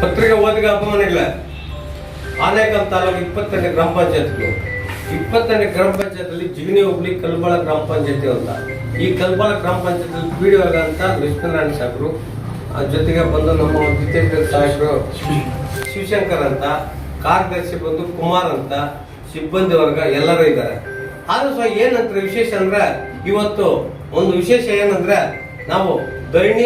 ಪತ್ರಿಕೆ ಓದಿಗೆ ಅಭಿಮಾನಿಗಳ ಆನೇಕಲ್ ತಾಲೂಕು 22 ಗ್ರಾಮ ಪಂಚಾಯತ್ಗಳು 22 ಗ್ರಾಮ ಪಂಚಾಯತ್ ಜಿಗಣಿ ಹೋಬಳಿ ಕಲ್ಬಾಳ ಗ್ರಾಮ ಪಂಚಾಯತಿ ಅಂತ. ಈ ಕಲ್ಬಾಳ ಗ್ರಾಮ ಪಂಚಾಯತ್ ಪಿಡಿಒ ಅಂತ ಲಕ್ಷ್ಮೀನಾರಾಯಣ ಸಾಹೇಬರು ಜೊತೆಗೆ ಬಂದು ನಮ್ಮ ದ್ವಿತೀಯ ಸಾಹೇಬರು ಶಿವಶಂಕರ್ ಅಂತ, ಕಾರ್ಯದರ್ಶಿ ಬಂದು ಕುಮಾರ್ ಅಂತ, ಸಿಬ್ಬಂದಿ ವರ್ಗ ಎಲ್ಲರೂ ಇದ್ದಾರೆ. ಆದ್ರೂ ಸಹ ಏನಂತ ವಿಶೇಷ ಅಂದ್ರೆ ಇವತ್ತು ಒಂದು ವಿಶೇಷ ಏನಂದ್ರೆ ನಾವು ಧರಣಿ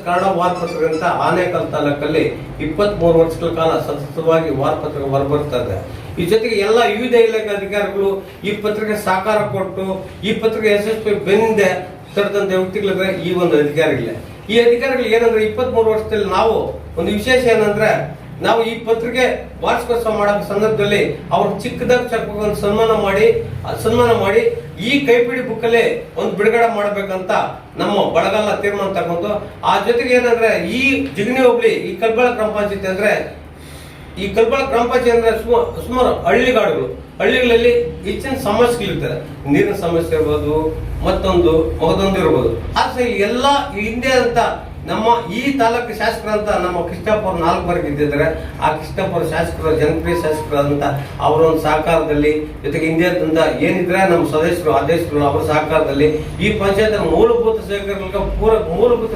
ಕನ್ನಡ ವಾರಪತ್ರಿಕೆ ಅಂತ ಆನೇಕಲ್ ತಾಲೂಕಲ್ಲಿ 23 ವರ್ಷಗಳ ಕಾಲ ಸತತವಾಗಿ ವಾರಪತ್ರಿಕೆ ಹೊರಬರ್ತದೆ. ಈ ಜೊತೆಗೆ ಎಲ್ಲ ವಿವಿಧ ಇಲಾಖೆ ಅಧಿಕಾರಿಗಳು ಈ ಪತ್ರಿಕೆ ಸಹಕಾರ ಕೊಟ್ಟು ಈ ಪತ್ರಿಕೆ ಯಶಸ್ವಿ ಬೆನ್ನಿಂದೆ ತಡೆದಂತ ವ್ಯಕ್ತಿಗಳಿದ್ರೆ ಈ ಒಂದು ಅಧಿಕಾರಿಗಳೇ. ಈ ಅಧಿಕಾರಿಗಳು ಏನಂದ್ರೆ 23 ವರ್ಷದಲ್ಲಿ ನಾವು ಒಂದು ವಿಶೇಷ ಏನಂದ್ರೆ ನಾವು ಈ ಪತ್ರಿಕೆ ವಾರ್ಷಿಕೋತ್ಸವ ಮಾಡೋ ಸಂದರ್ಭದಲ್ಲಿ ಅವ್ರು ಚಿಕ್ಕದಾಗ ಒಂದು ಸನ್ಮಾನ ಮಾಡಿ ಈ ಕೈಪಿಡಿ ಬುಕ್ಕಲ್ಲಿ ಒಂದು ಬಿಡುಗಡೆ ಮಾಡಬೇಕಂತ ನಮ್ಮ ಬಳಗಲ್ಲ ತೀರ್ಮಾನ ತಗೊಂಡು, ಆ ಜೊತೆಗೆ ಏನಂದ್ರೆ ಈ ಜಿಗಣಿ ಹೋಬಳಿ ಈ ಕಲ್ಬಾಳ ಗ್ರಾಮ ಪಂಚಾಯತಿ ಅಂದ್ರೆ ಈ ಕಲ್ಬಾಳ ಗ್ರಾಮ ಪಂಚಾಯತಿ ಅಂದ್ರೆ ಸುಮಾರು ಹಳ್ಳಿಗಳಲ್ಲಿ ಹೆಚ್ಚಿನ ಸಮಸ್ಯೆಗಳಿರ್ತದೆ. ನೀರಿನ ಸಮಸ್ಯೆ ಇರ್ಬೋದು, ಮತ್ತೊಂದು ಇರ್ಬೋದು. ಆದ್ರೆ ಎಲ್ಲ ಹಿಂದೆ ಅಂತ ನಮ್ಮ ಈ ತಾಲೂಕು ಶಾಸಕರಂತ ನಮ್ಮ ಕೃಷ್ಣಪ್ಪ 4 ಬಾರಿ ಗೆದ್ದಿದ್ದಾರೆ. ಆ ಕೃಷ್ಣಪ್ಪ ಶಾಸಕರು ಜನಪ್ರಿಯ ಶಾಸಕರಾದಂತ ಅವರ ಒಂದು ಸಹಕಾರದಲ್ಲಿ ಜೊತೆಗೆ ಇಂಡಿಯಾದಂತ ಏನಿದ್ರೆ ನಮ್ಮ ಅಧ್ಯಕ್ಷರು ಅವರ ಸಹಕಾರದಲ್ಲಿ ಈ ಪಂಚಾಯತ್ ಮೂಲಭೂತ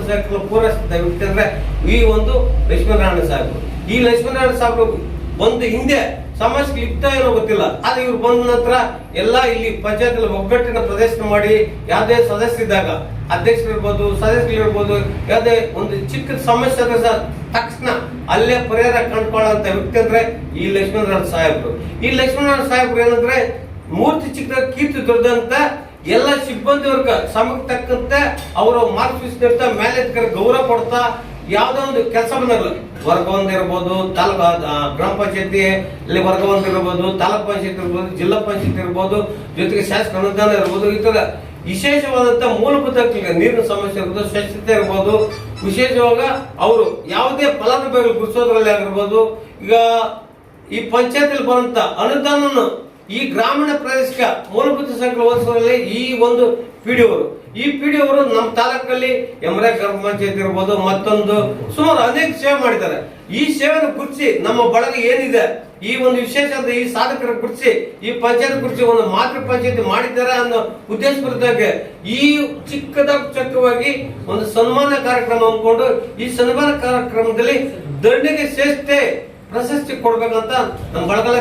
ಸಹಕಾರಗಳು ಪೂರೈಸಿದ ವ್ಯಕ್ತಿ ಅಂದ್ರೆ ಈ ಒಂದು ಲಕ್ಷ್ಮೀನಾರಾಯಣ ಸಾಹೇಬರು. ಈ ಲಕ್ಷ್ಮೀನಾರಾಯಣ ಸಾಹೇಬರು ಬಂದು ಹಿಂದೆ ಸಮಸ್ಯೆ ಇತ್ತ ಏನೋ ಗೊತ್ತಿಲ್ಲ, ಆದ್ರೆ ಇವ್ರು ಬಂದ ನಂತರ ಎಲ್ಲ ಇಲ್ಲಿ ಪಂಚಾಯತ್ ಒಗ್ಗಟ್ಟಿನ ಪ್ರದರ್ಶನ ಮಾಡಿ ಯಾವುದೇ ಸದಸ್ಯರಿದ್ದಾಗ ಅಧ್ಯಕ್ಷರಿರ್ಬೋದು, ಸದಸ್ಯರಿರ್ಬೋದು, ಯಾವುದೇ ಒಂದು ಚಿಕ್ಕ ಸಮಸ್ಯೆ ಆದ್ರೆ ಸಹ ತಕ್ಷಣ ಅಲ್ಲೇ ಪರಿಹಾರ ಕಂಡುಕೊಳ್ಳುವಂತ ವ್ಯಕ್ತಿ ಅಂದ್ರೆ ಈ ಲಕ್ಷ್ಮೀನಾರಾಯಣ ಸಾಹೇಬರು. ಈ ಲಕ್ಷ್ಮೀನಾರಾಯಣ ಸಾಹೇಬರು ಏನಂದ್ರೆ ಮೂರ್ತಿ ಚಿಕ್ಕ ಕೀರ್ತಿ ದೊಡ್ಡಂತ ಎಲ್ಲ ಸಿಬ್ಬಂದಿ ವರ್ಗ ಸಮಯಕ್ಕೆ ತಕ್ಕಂತೆ ಅವರು ಮಾರ್ಗದರ್ಶನ ಮೇಲೆ ಗೌರವ ಕೊಡ್ತಾ ಯಾವ್ದೋ ಒಂದು ಕೆಲಸ ಬಂದಾಗಲ್ಲ ವರ್ಗ ಒಂದಿರ್ಬೋದು, ಗ್ರಾಮ ಪಂಚಾಯತಿ ವರ್ಗ ಒಂದಿರ್ಬೋದು, ತಾಲೂಕ್ ಪಂಚಾಯತ್ ಇರ್ಬೋದು, ಜಿಲ್ಲಾ ಪಂಚಾಯತ್ ಇರ್ಬೋದು, ಜೊತೆಗೆ ಶಾಸಕ ಅನುದಾನ ಇರ್ಬೋದು, ಈ ತರ ವಿಶೇಷವಾದಂತ ಮೂಲಭೂತ ನೀರಿನ ಸಮಸ್ಯೆ ಇರ್ಬೋದು, ಸ್ವಚ್ಛತೆ ಇರ್ಬೋದು, ವಿಶೇಷವಾಗಿ ಅವರು ಯಾವುದೇ ಫಲಾನುಭವಿಗಳು ಗುರುತಿಸೋದ್ರಲ್ಲಿ ಆಗಿರ್ಬೋದು. ಈಗ ಈ ಪಂಚಾಯತ್ ಬರುವಂತ ಅನುದಾನ ಈ ಗ್ರಾಮೀಣ ಪ್ರದೇಶಕ್ಕೆ ಮೂಲಭೂತ ಸೌಕರ್ಯ ಒದಗಿಸೋದ್ರಲ್ಲಿ ಈ ಒಂದು ಈ ಪಿಡಿಒರು ನಮ್ಮ ತಾಲೂಕಲ್ಲಿ ಎಮರೆ ಗ್ರಾಮ ಪಂಚಾಯತ್ ಇರ್ಬೋದು, ಮತ್ತೊಂದು ಸುಮಾರು ಅನೇಕ ಸೇವೆ ಮಾಡಿದ್ದಾರೆ. ಈ ಸೇವೆಯನ್ನು ಗುರುತಿಸಿ ನಮ್ಮ ಬಳಗ ಏನಿದೆ ಈ ಒಂದು ವಿಶೇಷ ಈ ಸಾಧಕರ ಗುರುತಿಸಿ ಈ ಪಂಚಾಯತ್ ಗುರುತಿಸಿ ಒಂದು ಮಾತೃ ಪಂಚಾಯತ್ ಮಾಡಿದ್ದಾರೆ ಅನ್ನೋ ಉದ್ದೇಶಪೂರ್ವಕವಾಗಿ ಈ ಚಕ್ಕವಾಗಿ ಒಂದು ಸನ್ಮಾನ ಕಾರ್ಯಕ್ರಮ ಹಮ್ಮಿಕೊಂಡು ಈ ಸನ್ಮಾನ ಕಾರ್ಯಕ್ರಮದಲ್ಲಿ ದಂಡಿಗೆ ಶ್ರೇಷ್ಠ ಪ್ರಶಸ್ತಿ ಕೊಡ್ಬೇಕಂತ ನಮ್ಮ ಬಳಗಲ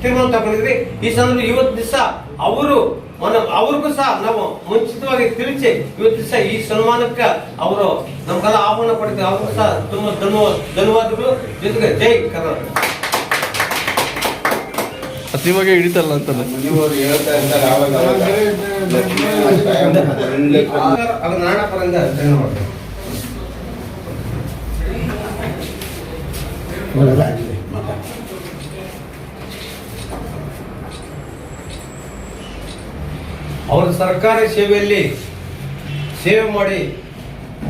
ತೀರ್ಮಾನ ತಗೊಂಡಿದ್ರಿ. ಈ ಸಂದರ್ಭ ಇವತ್ತು ದಿವಸ ಅವ್ರಿಗೂ ಸಹ ನಾವು ಮುಂಚಿತವಾಗಿ ತಿಳಿಸಿ ಇವತ್ತು ದಿವಸ ಈ ಸನ್ಮಾನಕ್ಕೆ ಅವರು ನಮ್ಗೆಲ್ಲ ಆಹ್ವಾನ ಪಡೆದು ಅವ್ರಿಗೂ ಸಹ ತುಂಬಾ ಧನ್ಯವಾದಗಳು. ಜೊತೆಗೆ ಜೈ ಕರ್ನಾಟಕ. ಅತಿವಾಗಿ ಹಿಡಿತಲ್ಲ ಅಂತ ನಾರಾಯಣ ಪರದಿಂದ ಧನ್ಯವಾದ. ಅವ್ರ ಸರ್ಕಾರಿ ಸೇವೆಯಲ್ಲಿ ಸೇವೆ ಮಾಡಿ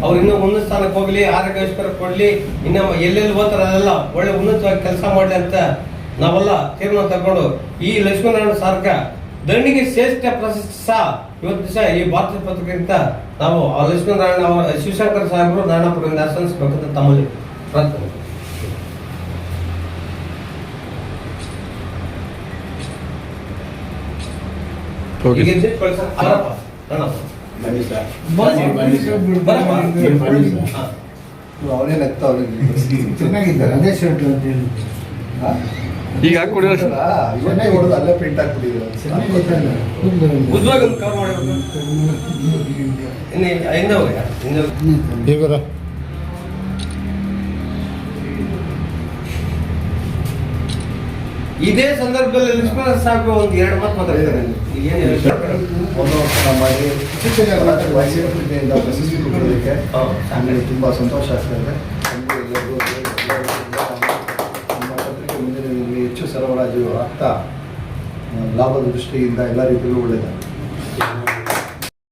ಅವ್ರು ಇನ್ನೂ ಉನ್ನತ ಸ್ಥಾನಕ್ಕೆ ಹೋಗ್ಲಿ, ಆರೋಗ್ಯ ಕೊಡ್ಲಿ, ಇನ್ನು ಎಲ್ಲೆಲ್ಲಿ ಹೋಗ್ತಾರೆ ಅದೆಲ್ಲ ಒಳ್ಳೆ ಉನ್ನತವಾಗಿ ಕೆಲಸ ಮಾಡ್ಲಿ ಅಂತ ನಾವೆಲ್ಲ ತೀರ್ಮಾನ ತಗೊಂಡು ಈ ಲಕ್ಷ್ಮೀನಾರಾಯಣ ಸಾರ್ಕ ದಂಡಿಗೆ ಶ್ರೇಷ್ಠ ಪ್ರಶಸ್ತಿ ಸಹ ಇವತ್ತು ದಿವಸ ಈ ಭಾರತ ಪತ್ರಿಕೆಯಿಂದ ನಾವು ಲಕ್ಷ್ಮೀನಾರಾಯಣ ಅವರ ಶಿವಶಂಕರ್ ಸಾಹೇಬರು ನಾರಾಯಣಪುರದಿಂದ ಆಶಿಸಬೇಕಂತ ತಮ್ಮಲ್ಲಿ ಪ್ರಾರ್ಥನೆ. ಚೆನ್ನಾಗಿದ್ದಾರೆ ಅದೇ ಶರ್ಟ್ ಅಂತ ಹೇಳಿ ಈಗ ಹಾಕೊಡಿದ್ರೆ ಅಲ್ಲೇ ಪ್ರಿಂಟ್ ಹಾಕ್ಬಿಟ್ಟಿದ್ದಾರೆ. ಇದೇ ಸಂದರ್ಭದಲ್ಲಿ ಲಕ್ಷ್ಮಣ ಸಾಹೇಬ್ ಒಂದು 2 ಮಾತು ಮಾತಾಡ್ತಾರೆ. ಮಾಡಿ ಇತ್ತೀಚೆಗೆ ಪ್ರಶಸ್ತಿ ಕೊಡೋದಕ್ಕೆ ತುಂಬಾ ಸಂತೋಷ ಆಗ್ತಾ ಇದೆ. ನಮ್ಮ ಪತ್ರಿಕೆ ಮುಂದಿನ ಹೆಚ್ಚು ಸರಬರಾಜು ಆಗ್ತಾ ಲಾಭದ ದೃಷ್ಟಿಯಿಂದ ಎಲ್ಲ ರೀತಿಯಲ್ಲೂ ಒಳ್ಳೆಯದು.